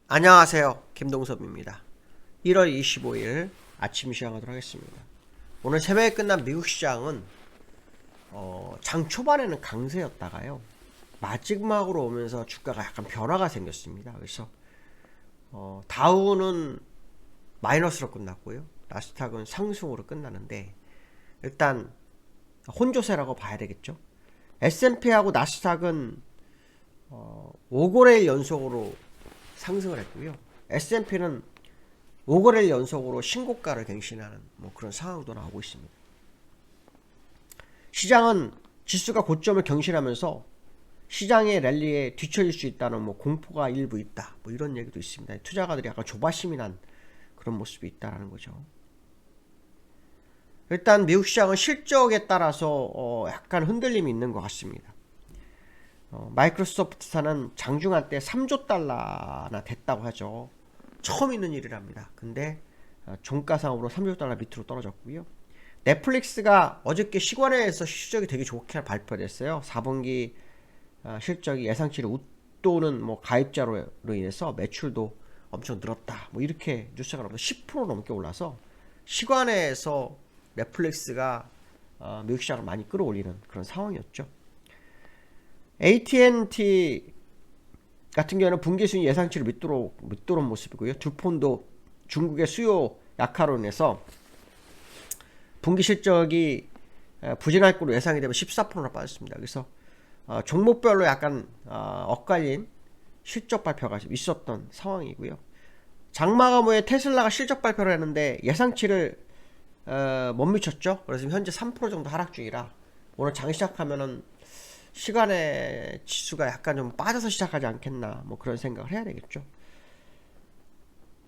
안녕하세요. 김동섭입니다. 1월 25일 아침 시작하도록 하겠습니다. 오늘 새벽에 끝난 미국 시장은 장 초반에는 강세였다가요, 마지막으로 오면서 주가가 약간 변화가 생겼습니다. 그래서 다우는 마이너스로 끝났고요, 나스닥은 상승으로 끝나는데, 일단 혼조세라고 봐야 되겠죠. S&P하고 나스닥은 5거래일 연속으로 상승을 했고요, S&P는 5거래일 연속으로 신고가를 갱신하는 그런 상황도 나오고 있습니다. 시장은 지수가 고점을 경신하면서 시장의 랠리에 뒤처질 수 있다는 공포가 일부 있다, 이런 얘기도 있습니다. 투자가들이 약간 조바심이 난 그런 모습이 있다는 거죠. 일단 미국 시장은 실적에 따라서 약간 흔들림이 있는 것 같습니다. 마이크로소프트사는 장중한 때 3조 달러나 됐다고 하죠. 처음 있는 일이랍니다. 근데 종가상으로 3조 달러 밑으로 떨어졌고요. 넷플릭스가 어저께 시간회에서 실적이 되게 좋게 발표됐어요. 4분기 실적이 예상치를 웃도는 가입자로 인해서 매출도 엄청 늘었다, 이렇게 뉴스가 나오면서 10% 넘게 올라서 시간회에서 넷플릭스가 미국 시장을 많이 끌어올리는 그런 상황이었죠. AT&T 같은 경우는 분기 순위 예상치를 밑도록 모습이고요. 두폰도 중국의 수요 약화로 인해서 분기 실적이 부진할 거로 예상이 되면 14%나 빠졌습니다. 그래서 종목별로 약간 엇갈린 실적 발표가 있었던 상황이고요. 장마감후에 테슬라가 실적 발표를 했는데 예상치를 못 미쳤죠. 그래서 현재 3% 정도 하락 중이라 오늘 장 시작하면은 시간의 지수가 약간 좀 빠져서 시작하지 않겠나, 그런 생각을 해야 되겠죠.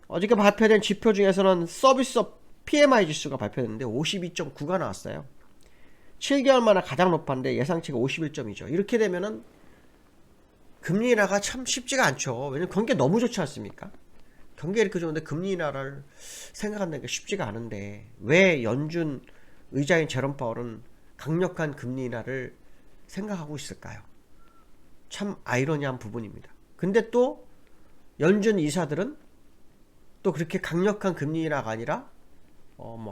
어저께 발표된 지표 중에서는 서비스업 PMI 지수가 발표됐는데 52.9가 나왔어요. 7개월 만에 가장 높았는데 예상치가 51점이죠. 이렇게 되면은 금리 인하가 참 쉽지가 않죠. 왜냐면 경기가 너무 좋지 않습니까? 경기가 이렇게 좋은데 금리 인하를 생각한다는 게 쉽지가 않은데, 왜 연준 의장인 제롬 파월은 강력한 금리 인하를 생각하고 있을까요? 참 아이러니한 부분입니다. 근데 또 연준 이사들은 또 그렇게 강력한 금리 인하가 아니라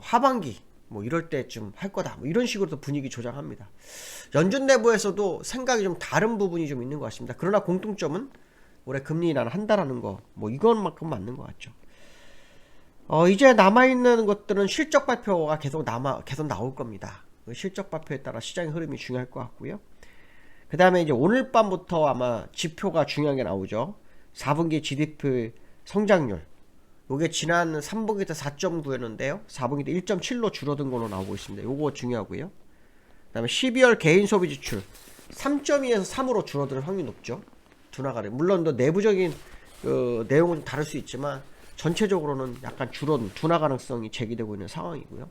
하반기 이럴 때쯤 할 거다, 이런 식으로 또 분위기 조장합니다. 연준 내부에서도 생각이 좀 다른 부분이 좀 있는 것 같습니다. 그러나 공통점은 올해 금리 인하를 한다라는 거, 이것만큼 맞는 것 같죠. 이제 남아있는 것들은 실적 발표가 계속 나올 겁니다. 실적 발표에 따라 시장의 흐름이 중요할 것 같고요. 그 다음에 이제 오늘 밤부터 아마 지표가 중요한 게 나오죠. 4분기 GDP 성장률. 요게 지난 3분기 때 4.9였는데요. 4분기 때 1.7로 줄어든 걸로 나오고 있습니다. 요거 중요하고요. 그 다음에 12월 개인 소비 지출 3.2에서 3으로 줄어들 확률이 높죠. 둔화가래. 물론 또 내부적인 내용은 좀 다를 수 있지만 전체적으로는 약간 줄어든 둔화 가능성이 제기되고 있는 상황이고요.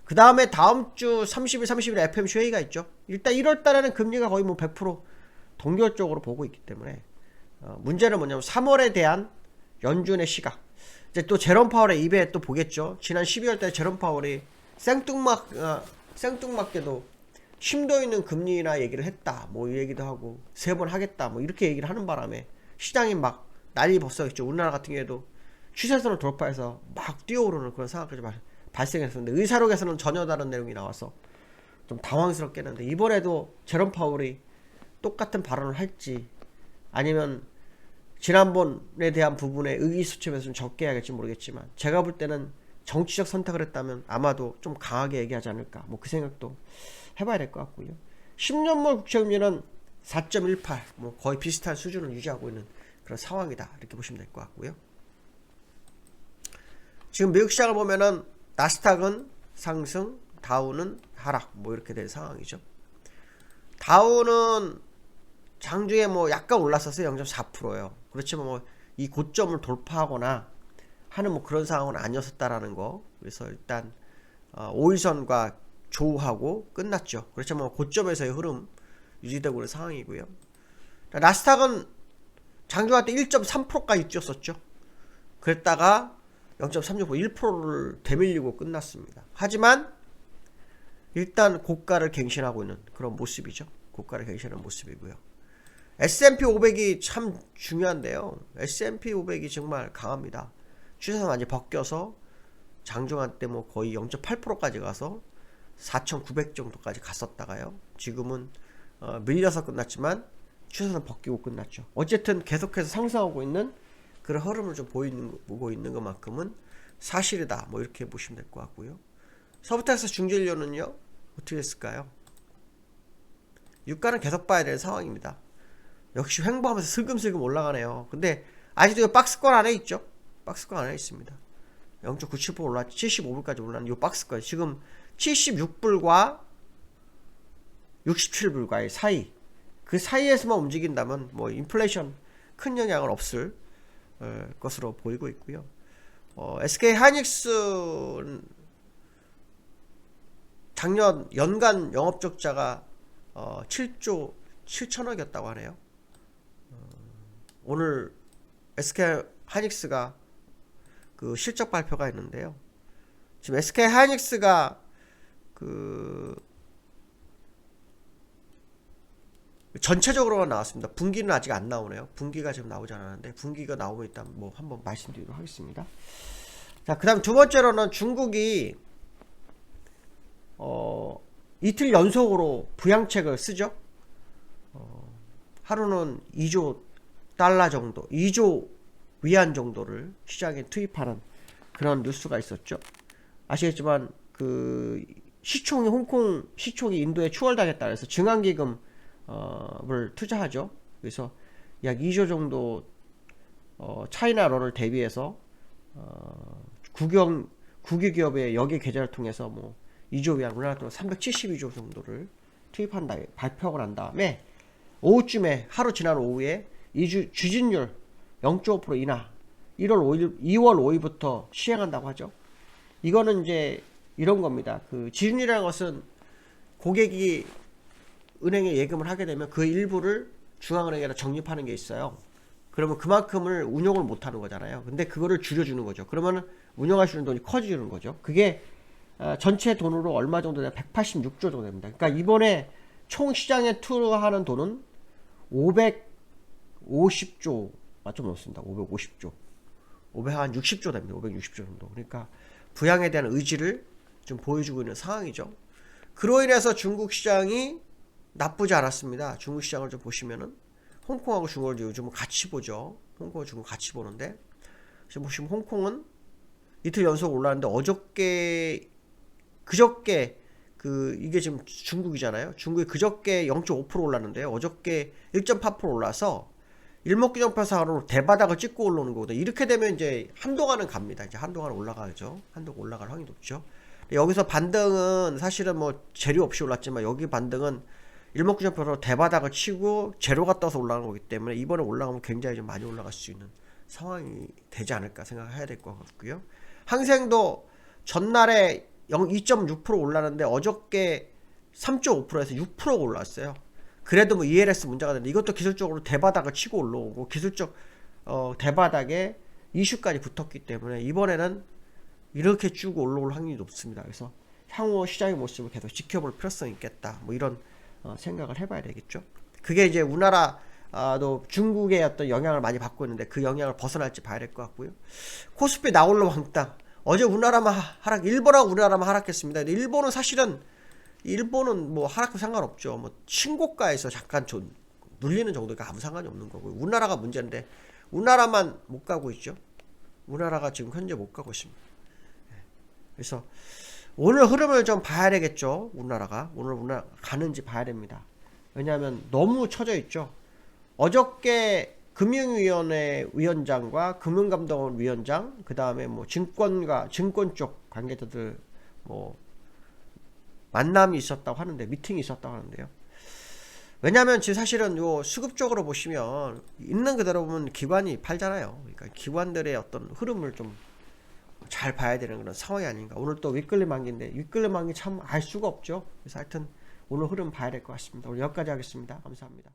그 다음에 다음 주 30일, 30일 FOMC 회의가 있죠. 일단 1월 달에는 금리가 거의 100% 동결적으로 보고 있기 때문에 문제는 뭐냐면 3월에 대한 연준의 시각. 이제 또 제롬 파월의 입에 또 보겠죠. 지난 12월 달 제롬 파월이 생뚱맞게도 심도 있는 금리 인하 얘기를 했다, 이 얘기도 하고 3번 하겠다, 이렇게 얘기를 하는 바람에 시장이 막 난리 법석했죠. 우리나라 같은 경우에도 추세선을 돌파해서 막 뛰어오르는 그런 상황까지 발생했었는데, 의사록에서는 전혀 다른 내용이 나와서 좀 당황스럽게 했는데, 이번에도 제롬 파월이 똑같은 발언을 할지 아니면 지난번에 대한 부분에 의기소침해서 좀 적게 해야겠지 모르겠지만, 제가 볼 때는 정치적 선택을 했다면 아마도 좀 강하게 얘기하지 않을까, 그 생각도 해봐야 될 것 같고요. 10년물 국채금리는 4.18, 거의 비슷한 수준을 유지하고 있는 그런 상황이다, 이렇게 보시면 될 것 같고요. 지금 미국 시장을 보면은 나스닥은 상승, 다우는 하락, 이렇게 된 상황이죠. 다우는 장중에 약간 올랐었어요. 0.4%요. 그렇지만 이 고점을 돌파하거나 하는 그런 상황은 아니었다라는 거. 그래서 일단 5일선과 조우하고 끝났죠. 그렇지만 고점에서의 흐름 유지되고 있는 상황이고요. 나스닥은 장중할 때 1.3%까지 뛰었었죠. 그랬다가 0.36%, 1%를 되밀리고 끝났습니다. 하지만 일단 고가를 갱신하고 있는 그런 모습이죠. 고가를 갱신하는 모습이고요. S&P 500이 참 중요한데요. S&P 500이 정말 강합니다. 추세선 완전히 벗겨서 장중한 때 뭐 거의 0.8%까지 가서 4,900 정도까지 갔었다가요. 지금은 밀려서 끝났지만 추세선 벗기고 끝났죠. 어쨌든 계속해서 상승하고 있는 그런 흐름을 좀 보고 있는 것만큼은 사실이다. 뭐 이렇게 보시면 될 것 같고요. 서브텍스 중진료는요 어떻게 됐을까요? 유가는 계속 봐야 되는 상황입니다. 역시 횡보하면서 슬금슬금 올라가네요. 근데 아직도 박스권 안에 있죠. 박스권 안에 있습니다. 0.97% 올랐지. 75불까지 올랐는 이 박스권 지금 76불과 67불과의 사이, 그 사이에서만 움직인다면 뭐 인플레이션 큰 영향은 없을 것으로 보이고 있고요. SK 하이닉스 작년 연간 영업 적자가 7조 7천억이었다고 하네요. 오늘 SK 하이닉스가 그 실적 발표가 있는데요. 지금 SK 하이닉스가 그 전체적으로만 나왔습니다. 분기는 아직 안 나오네요. 분기가 지금 나오지 않았는데 분기가 나오면 일단 뭐 한번 말씀드리도록 하겠습니다. 자, 그다음 두 번째로는 중국이 이틀 연속으로 부양책을 쓰죠. 하루는 2조 달러 정도, 2조 위안 정도를 시장에 투입하는 그런 뉴스가 있었죠. 아시겠지만 그 시총이 홍콩 시총이 인도에 추월당했다 그래서 증환기금을 투자하죠. 그래서 약 2조 정도 차이나런을 대비해서 국유 기업의 여기 계좌를 통해서 뭐 2조 위안, 우리나라 돈 372조 정도를 투입한다 발표를 한 다음에 오후쯤에 하루 지난 오후에 주진율 0.5% 인하 2월 5일부터 시행한다고 하죠. 이거는 이제 이런 겁니다. 그 지준이라는 것은 고객이 은행에 예금을 하게 되면 그 일부를 중앙은행에다 적립하는 게 있어요. 그러면 그만큼을 운용을 못 하는 거잖아요. 근데 그거를 줄여주는 거죠. 그러면 운용할 수 있는 돈이 커지는 거죠. 그게 전체 돈으로 얼마 정도 되냐? 186조 정도 됩니다. 그러니까 이번에 총 시장에 투하하는 돈은 550조가 좀 넘습니다. 550조. 560조 됩니다. 560조 정도. 그러니까 부양에 대한 의지를 좀 보여주고 있는 상황이죠. 그로 인해서 중국 시장이 나쁘지 않았습니다. 중국 시장을 좀 보시면은 홍콩하고 중국을 요즘은 같이 보죠. 홍콩하고 중국 같이 보는데 지금 보시면 홍콩은 이틀 연속 올랐는데 그저께 이게 지금 중국이잖아요. 중국이 그저께 0.5% 올랐는데요. 어저께 1.8% 올라서 일목균형표상으로 대바닥을 찍고 올라오는 거거든요. 이렇게 되면 이제 한동안은 갑니다. 이제 한동안 올라가죠. 한동안 올라갈 확률이 높죠. 여기서 반등은 사실은 뭐 재료 없이 올랐지만 여기 반등은 일목균형표로 대바닥을 치고 재료가 떠서 올라간 거기 때문에 이번에 올라가면 굉장히 좀 많이 올라갈 수 있는 상황이 되지 않을까 생각해야 될 것 같고요. 항생도 전날에 2.6% 올랐는데 어저께 3.5%에서 6%가 올랐어요. 그래도 뭐 ELS 문제가 되는데 이것도 기술적으로 대바닥을 치고 올라오고 기술적 대바닥에 이슈까지 붙었기 때문에 이번에는 이렇게 쭉 올라올 확률이 높습니다. 그래서 향후 시장의 모습을 계속 지켜볼 필요성이 있겠다. 뭐 이런 생각을 해봐야 되겠죠. 그게 이제 우리나라도 중국의 어떤 영향을 많이 받고 있는데 그 영향을 벗어날지 봐야 될 것 같고요. 코스피 나홀로 왕따. 어제 우리나라만 일본하고 우리나라만 하락했습니다. 근데 일본은 뭐 하락도 상관없죠. 뭐 신고가에서 잠깐 좀 눌리는 정도가 아무 상관이 없는 거고요. 우리나라가 문제인데 우리나라만 못 가고 있죠. 우리나라가 지금 현재 못 가고 있습니다. 그래서 오늘 흐름을 좀 봐야 되겠죠. 우리나라가 오늘 가는지 봐야 됩니다. 왜냐하면 너무 처져 있죠. 어저께 금융위원회 위원장과 금융감독원 위원장, 그 다음에 뭐 증권 쪽 관계자들 뭐 만남이 있었다고 하는데, 미팅이 있었다고 하는데요. 왜냐하면 지금 사실은 요 수급적으로 보시면 있는 그대로 보면 기관이 팔잖아요. 그러니까 기관들의 어떤 흐름을 좀 잘 봐야 되는 그런 상황이 아닌가. 오늘 또 윗끌림 만기인데 윗끌림 만기 참 알 수가 없죠. 그래서 하여튼 오늘 흐름 봐야 될 것 같습니다. 오늘 여기까지 하겠습니다. 감사합니다.